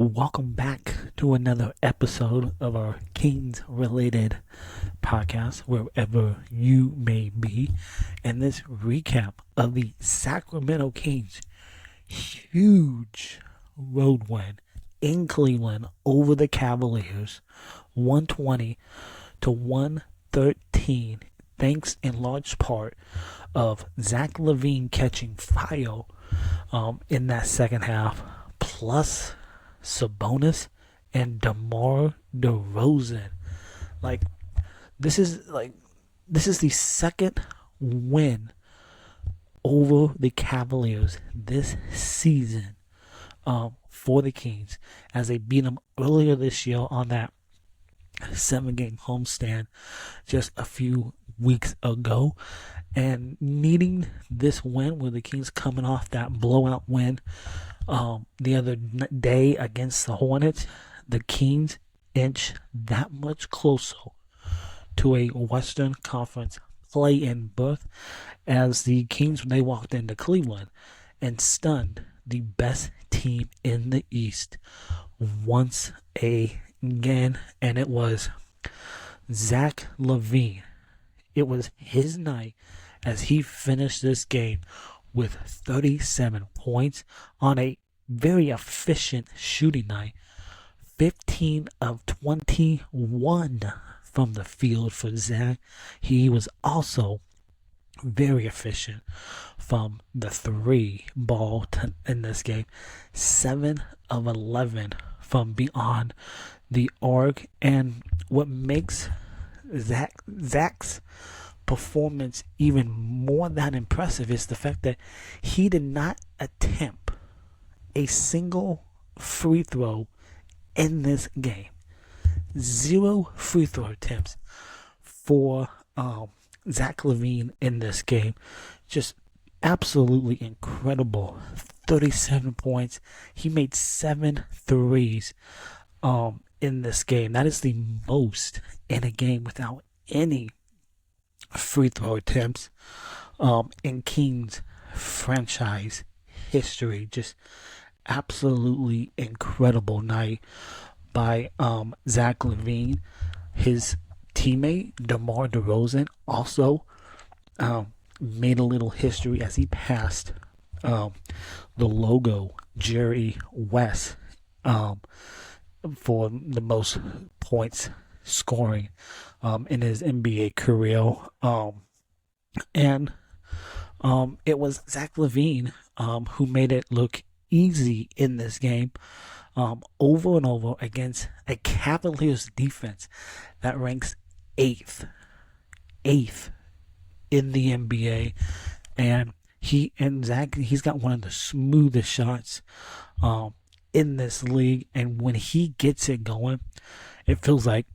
Welcome back to another episode of our Kings related podcast, wherever you may be. And this recap of the Sacramento Kings' huge road win in Cleveland over the Cavaliers, 120 to 113, thanks in large part of Zach LaVine catching fire in that second half, plus Sabonis and DeMar DeRozan. Like this is the second win over the Cavaliers this season for the Kings, as they beat them earlier this year on that 7-game homestand just a few weeks ago. And needing this win, with the Kings coming off that blowout win the other day against the Hornets, the Kings inch that much closer to a Western Conference play-in berth, as the Kings, when they walked into Cleveland and stunned the best team in the East once again. And it was Zach LaVine. It was his night, as he finished this game with 37 points on a very efficient shooting night. 15 of 21 from the field for Zach. He was also very efficient from the three ball in this game. 7 of 11 from beyond the arc. And what makes Zach's performance even more than impressive is the fact that he did not attempt a single free throw in this game. 0 free throw attempts for Zach LaVine in this game. Just absolutely incredible. 37 points. He made 7 threes in this game. That is the most in a game without any free throw attempts in Kings franchise history. Just absolutely incredible night by Zach LaVine. His teammate DeMar DeRozan also made a little history as he passed the logo Jerry West for the most points scoring in his NBA career. And it was Zach LaVine who made it look easy in this game, over and over, against a Cavaliers defense that ranks eighth in the NBA. And he's got one of the smoothest shots in this league. And when he gets it going, it feels like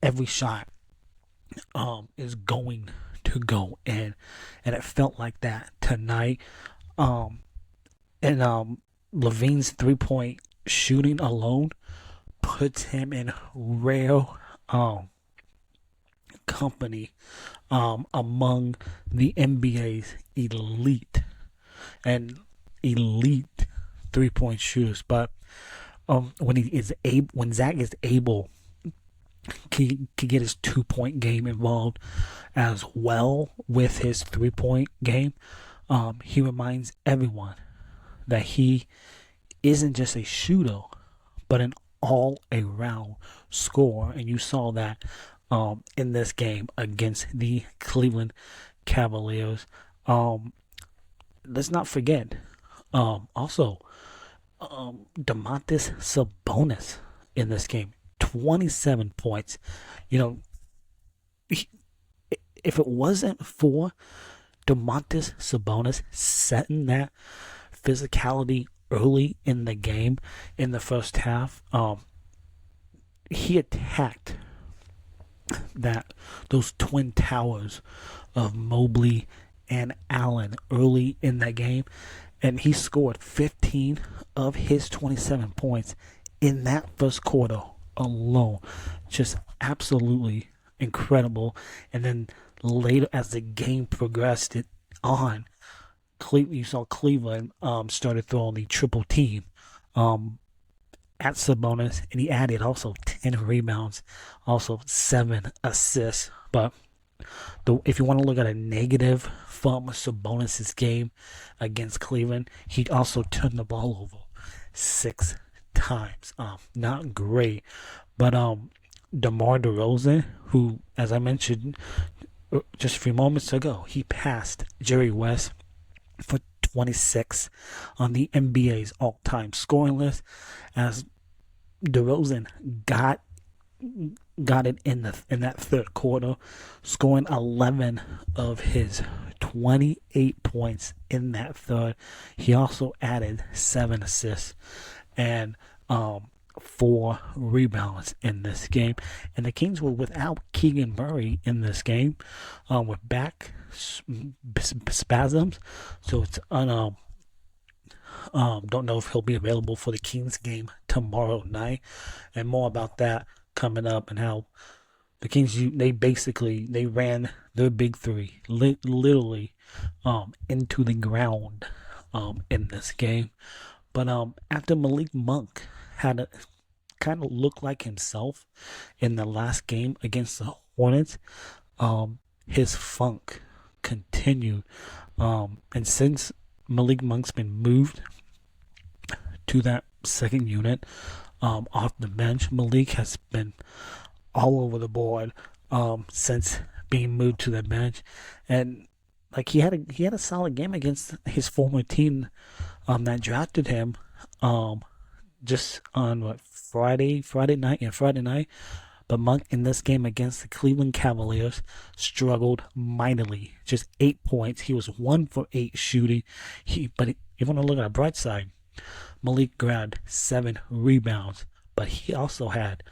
every shot is going to go in, and it felt like that tonight. And LaVine's 3-point shooting alone puts him in rare company among the NBA's elite 3-point shooters. But when Zach is able, can get his 2-point game involved as well with his 3-point game, he reminds everyone that he isn't just a shooter, but an all-around scorer. And you saw that in this game against the Cleveland Cavaliers. Let's not forget, also, Domantas Sabonis in this game. 27 points. If it wasn't for Domantas Sabonis setting that physicality early in the game, in the first half, he attacked those twin towers of Mobley and Allen early in that game, and he scored 15 of his 27 points in that first quarter alone. Just absolutely incredible. And then later, as the game progressed you saw Cleveland started throwing the triple team at Sabonis, and he added also 10 rebounds, also 7 assists. But if you want to look at a negative from Sabonis' game against Cleveland, he also turned the ball over 6 times. Not great, but DeMar DeRozan, who, as I mentioned just a few moments ago, he passed Jerry West for 26 on the NBA's all-time scoring list, as DeRozan got it in that third quarter, scoring 11 of his 28 points in that third. He also added 7 assists and 4 rebounds in this game. And the Kings were without Keegan Murray in this game, with back spasms. So it's don't know if he'll be available for the Kings game tomorrow night, and more about that coming up, and how the Kings, they ran their big three literally into the ground in this game. But after Malik Monk had kind of looked like himself in the last game against the Hornets, his funk continued, and since Malik Monk's been moved to that second unit off the bench, Malik has been all over the board since being moved to the bench, and like he had a solid game against his former team that drafted him just on Friday night. But Monk in this game against the Cleveland Cavaliers struggled mightily. Just 8 points. He was 1 for 8 shooting. But if you want to look at the bright side, Malik grabbed 7 rebounds, but he also had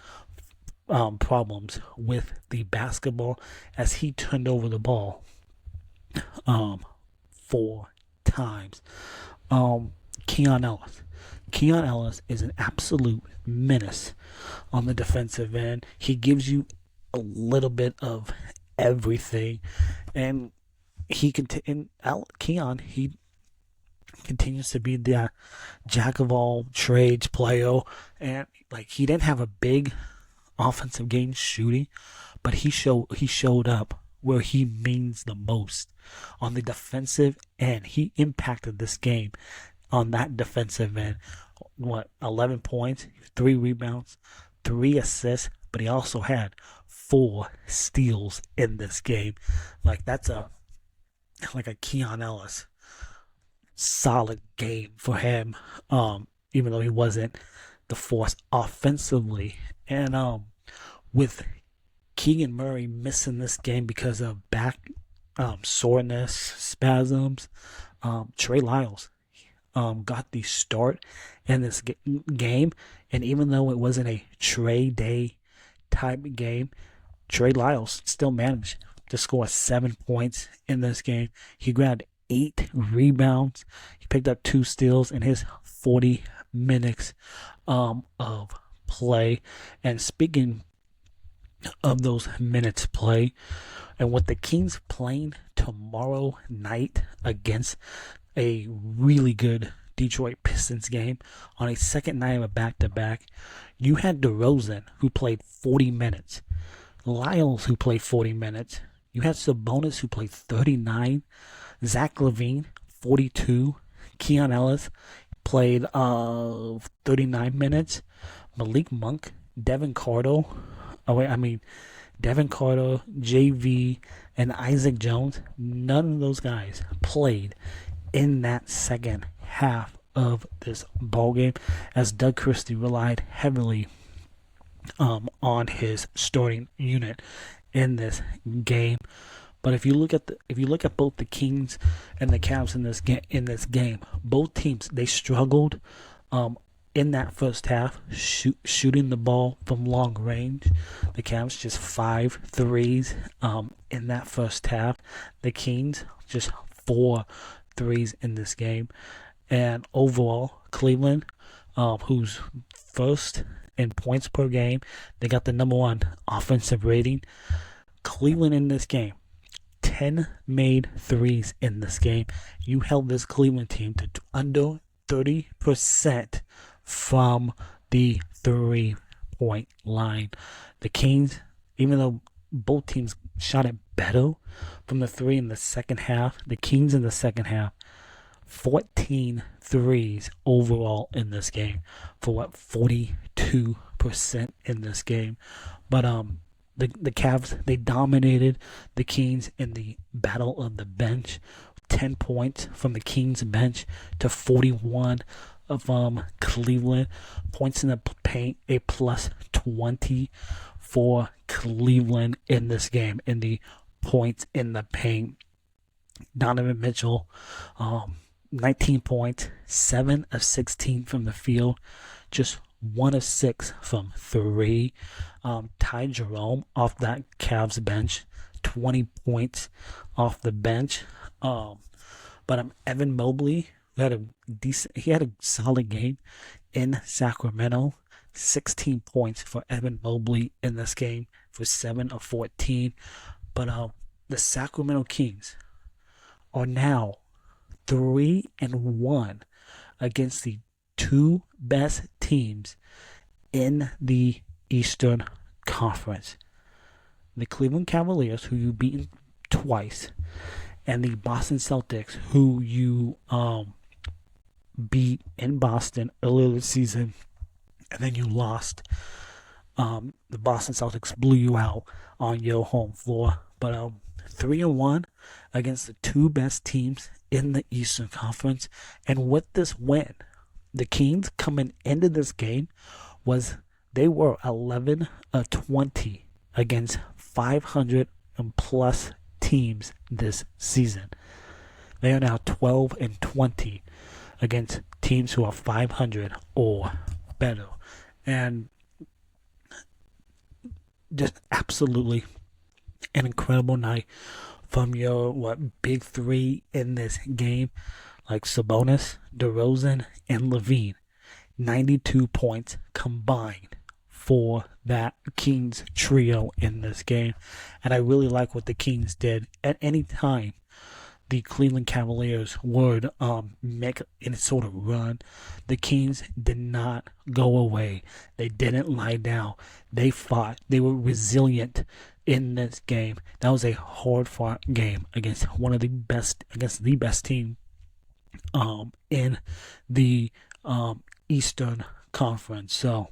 problems with the basketball, as he turned over the ball 4 times. Keon Ellis is an absolute menace on the defensive end. He gives you a little bit of everything, and Keon continues to be the jack of all trades player, and like he didn't have a big offensive game shooting, but he showed up where he means the most on the defensive end. He impacted this game on that defensive end. 11 points, 3 rebounds, 3 assists, but he also had 4 steals in this game. Like that's a Keon Ellis solid game for him, even though he wasn't the force offensively. And with Keegan Murray missing this game because of back soreness, spasms, Trey Lyles got the start in this game, and even though it wasn't a Trey Day type game, Trey Lyles still managed to score 7 points in this game. He grabbed 8 rebounds. He picked up 2 steals in his 40 minutes of play. And speaking of those minutes play, and with the Kings playing tomorrow night against a really good Detroit Pistons game on a second night of a back-to-back, you had DeRozan, who played 40 minutes, Lyles, who played 40 minutes, you had Sabonis, who played 39, Zach LaVine, 42, Keon Ellis played 39 minutes, Malik Monk, Devin Carter, JV, and Isaac Jones, none of those guys played in that second half of this ball game, as Doug Christie relied heavily on his starting unit in this game. But if you look at both the Kings and the Cavs in this game, both teams, they struggled in that first half shooting the ball from long range. The Cavs just 5 threes in that first half. The Kings just 4 threes in this game. And overall, Cleveland, who's first in points per game, they got the number 1 offensive rating. Cleveland in this game, 10 made threes in this game. You held this Cleveland team to under 30% from the 3-point line. The Kings, even though both teams shot it better from the 3 in the second half, the Kings in the second half, 14 threes overall in this game for 42% in this game. But the Cavs, they dominated the Kings in the battle of the bench. 10 points from the Kings bench to 41 of Cleveland. Points in the paint, a plus 20 for Cleveland in this game. In the points in the paint, Donovan Mitchell, 19 points, 7 of 16 from the field, just 1 of 6 from 3. Ty Jerome off that Cavs bench, 20 points off the bench. But Evan Mobley had a solid game in Sacramento. 16 points for Evan Mobley in this game for 7 of 14. But the Sacramento Kings are now 3-1 against the 2 best teams in the Eastern Conference. The Cleveland Cavaliers, who you beaten twice, and the Boston Celtics, who you beat in Boston earlier this season, and then you lost. The Boston Celtics blew you out on your home floor. But 3-1 against the 2 best teams in the Eastern Conference. And with this win, the Kings coming into this game they were 11 of 20 against 500 and plus teams this season. They are now 12 and 20 against teams who are 500 or better. And just absolutely an incredible night from your big 3 in this game, like Sabonis, DeRozan, and LaVine. 92 points combined for that Kings trio in this game. And I really like what the Kings did. At any time the Cleveland Cavaliers would make any sort of run, the Kings did not go away. They didn't lie down. They fought. They were resilient in this game. That was a hard-fought game against the best team in the Eastern Conference. So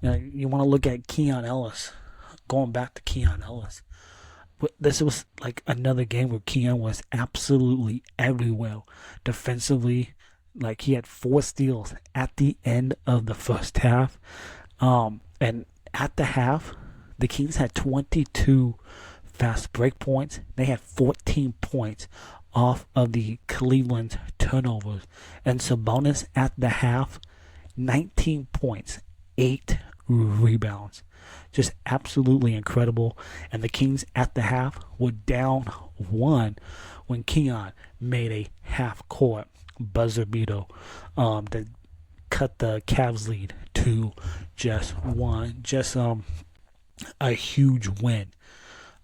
you want to look at Keon Ellis. Going back to Keon Ellis, this was like another game where Keon was absolutely everywhere defensively. Like, he had 4 steals at the end of the first half. And at the half, the Kings had 22 fast break points. They had 14 points off of the Cleveland turnovers. And Sabonis at the half, 19 points, 8 rebounds. Just absolutely incredible. And the Kings at the half were down 1 when Keon made a half-court buzzer beater that cut the Cavs lead to just 1. Just a huge win.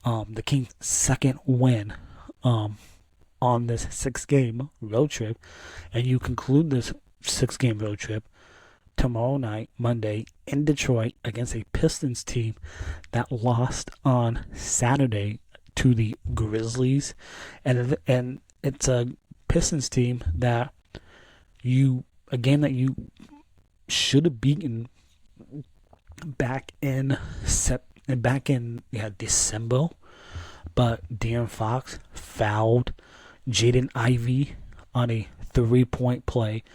The Kings' second win on this 6-game road trip. And you conclude this 6-game road trip tomorrow night, Monday, in Detroit against a Pistons team that lost on Saturday to the Grizzlies. And it's a Pistons team that a game that you should have beaten back in December, but De'Aaron Fox fouled Jaden Ivey on a 3-point play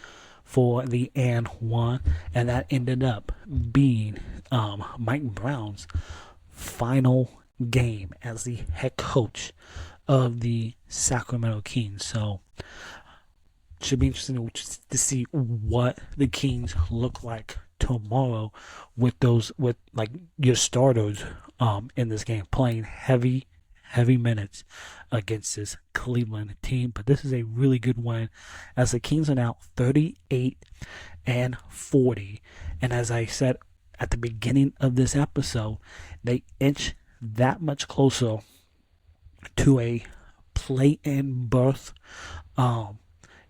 for the and 1, and that ended up being Mike Brown's final game as the head coach of the Sacramento Kings. So should be interesting to see what the Kings look like tomorrow with your starters in this game, playing heavy minutes against this Cleveland team. But this is a really good win, as the Kings are now 38 and 40. And as I said at the beginning of this episode, they inch that much closer to a play-in berth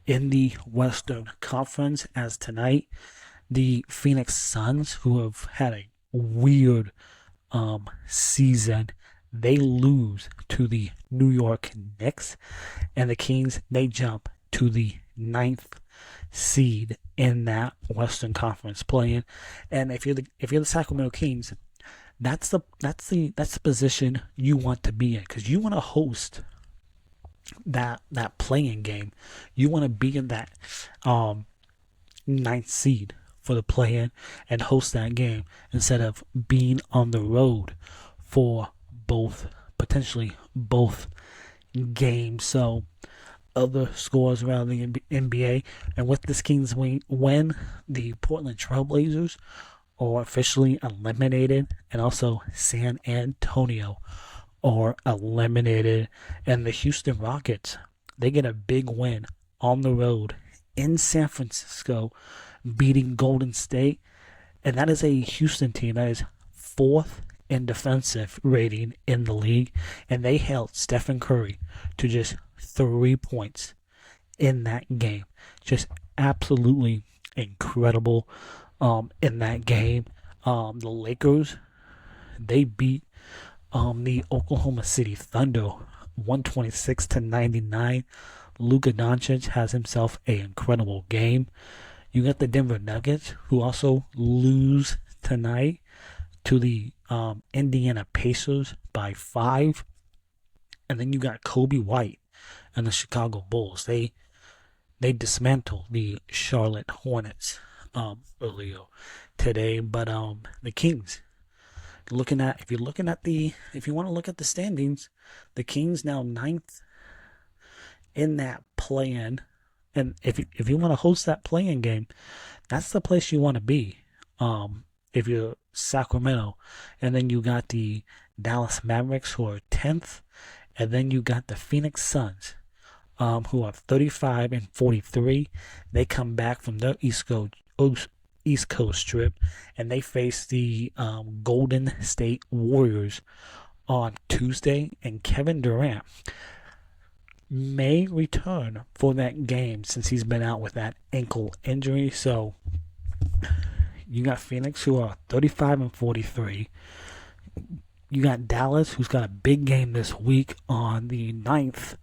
in the Western Conference, as tonight The Phoenix Suns, who have had a weird season, they lose to the New York Knicks, and the Kings, they jump to the 9th seed in that Western Conference play-in. And if you're the Sacramento Kings, that's the position you want to be in, because you want to host that play-in game. You want to be in that 9th seed for the play-in and host that game, instead of being on the road for potentially both games. So other scores around the NBA, and with this Kings win, the Portland Trailblazers are officially eliminated, and also San Antonio are eliminated, and the Houston Rockets, they get a big win on the road in San Francisco, beating Golden State, and that is a Houston team that is 4th in defensive rating in the league, and they held Stephen Curry to just 3 points in that game. Just absolutely incredible in that game. The Lakers, they beat the Oklahoma City Thunder 126-99. Luka Doncic has himself an incredible game. You got the Denver Nuggets, who also lose tonight to the Indiana Pacers by 5. And then you got Kobe White and the Chicago Bulls. They dismantled the Charlotte Hornets earlier today. But the Kings, if you want to look at the standings, the Kings now 9th in that play-in. And if you want to host that play-in game, that's the place you want to be. If you're Sacramento, and then you got the Dallas Mavericks, who are 10th, and then you got the Phoenix Suns, who are 35-43. They come back from their East Coast trip, and they face the Golden State Warriors on Tuesday, and Kevin Durant may return for that game since he's been out with that ankle injury. So you got Phoenix, who are 35-43. You got Dallas, who's got a big game this week on the 9th.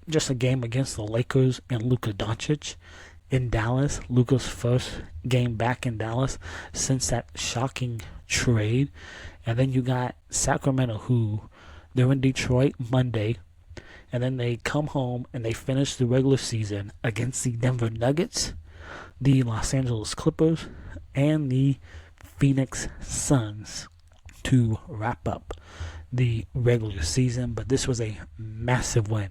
Just a game against the Lakers and Luka Doncic in Dallas. Luka's first game back in Dallas since that shocking trade. And then you got Sacramento, who they're in Detroit Monday. And then they come home and they finish the regular season against the Denver Nuggets, the Los Angeles Clippers, and the Phoenix Suns to wrap up the regular season. But this was a massive win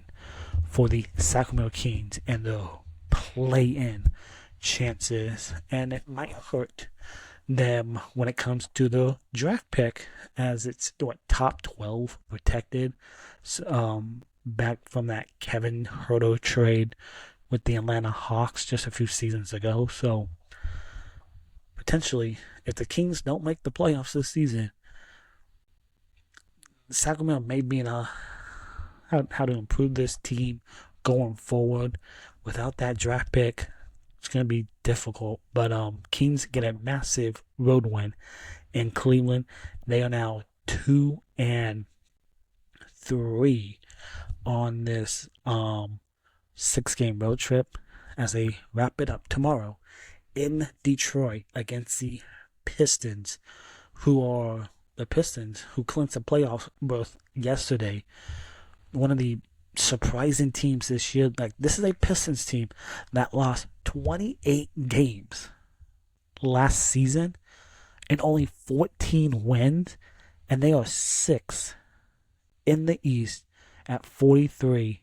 for the Sacramento Kings and the play-in chances, and it might hurt them when it comes to the draft pick, as it's top 12 protected. Back from that Kevin Huerter trade with the Atlanta Hawks just a few seasons ago. So potentially, if the Kings don't make the playoffs this season, Sacramento may be in how to improve this team going forward. Without that draft pick, it's going to be difficult. But Kings get a massive road win in Cleveland. They are now 2-3 on this 6-game road trip as they wrap it up tomorrow in Detroit against the Pistons, who clinched the playoff berth yesterday. One of the surprising teams this year. Like, this is a Pistons team that lost 28 games last season and only 14 wins, and they are 6th in the East at 43-35.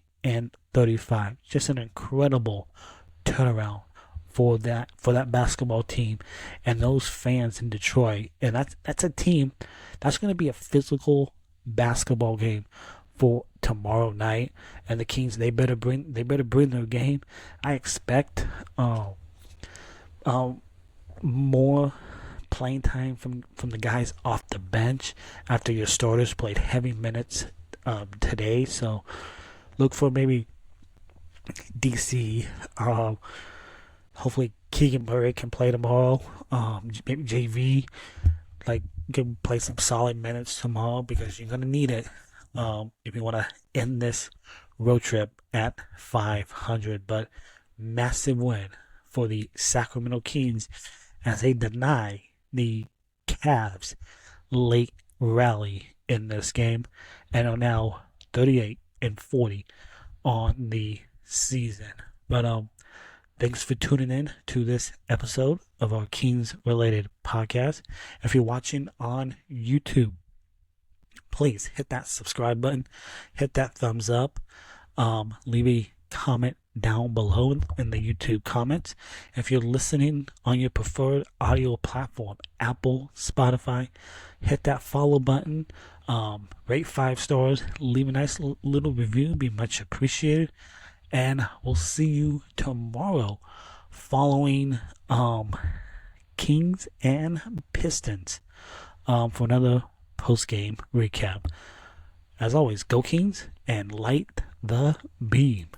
Just an incredible turnaround for that basketball team and those fans in Detroit. And that's a team that's going to be a physical basketball game for tomorrow night. And the Kings, they better bring their game. I expect more playing time from the guys off the bench after your starters played heavy minutes today. So look for maybe DC hopefully Keegan Murray can play tomorrow. Maybe JV can play some solid minutes tomorrow because you're gonna need it. If you want to end this road trip at 500, but massive win for the Sacramento Kings as they deny the Cavs late rally in this game and are now 38-40 on the season. But thanks for tuning in to this episode of our Kings related podcast. If you're watching on YouTube, please hit that subscribe button, hit that thumbs up, leave a comment down below in the YouTube comments. If you're listening on your preferred audio platform, Apple, Spotify, hit that follow button, rate 5 stars, leave a nice little review, be much appreciated. And we'll see you tomorrow following Kings and Pistons for another post-game recap. As always, go Kings and light the beam.